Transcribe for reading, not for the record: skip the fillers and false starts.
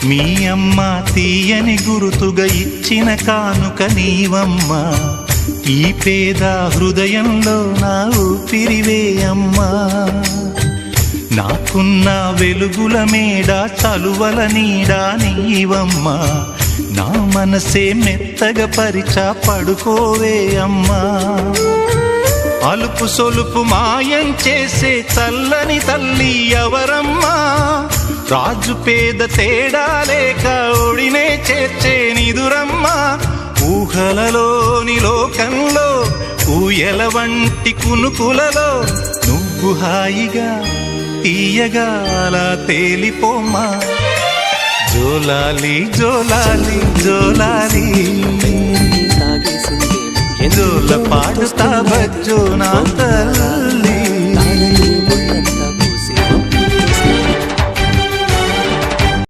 మీ అమ్మ తీయని గురుతుగా ఇచ్చిన కానుక నీవమ్మా, ఈ పేద హృదయంలో నా ఊపిరివే అమ్మా. నాకున్న వెలుగుల మేడ చలువల నీడా నీవమ్మా, నా మనసే మెత్తగా పరిచా పడుకోవే అమ్మా. అలుపు సొలుపు మాయం చేసే చల్లని తల్లి ఎవరమ్మా, రాజు పేద తేడా లేక ఒడినే చేర్చే నిదురమ్మా. ఊహలలోని లోకంలో ఊయల వంటి కునుకులలో నువ్వు హాయిగా తీయగా అలా తేలిపోమ్మా. జోలాలి జోలాలి జోలాలి జోల పాడుతా బజ్జో నా తల్లి.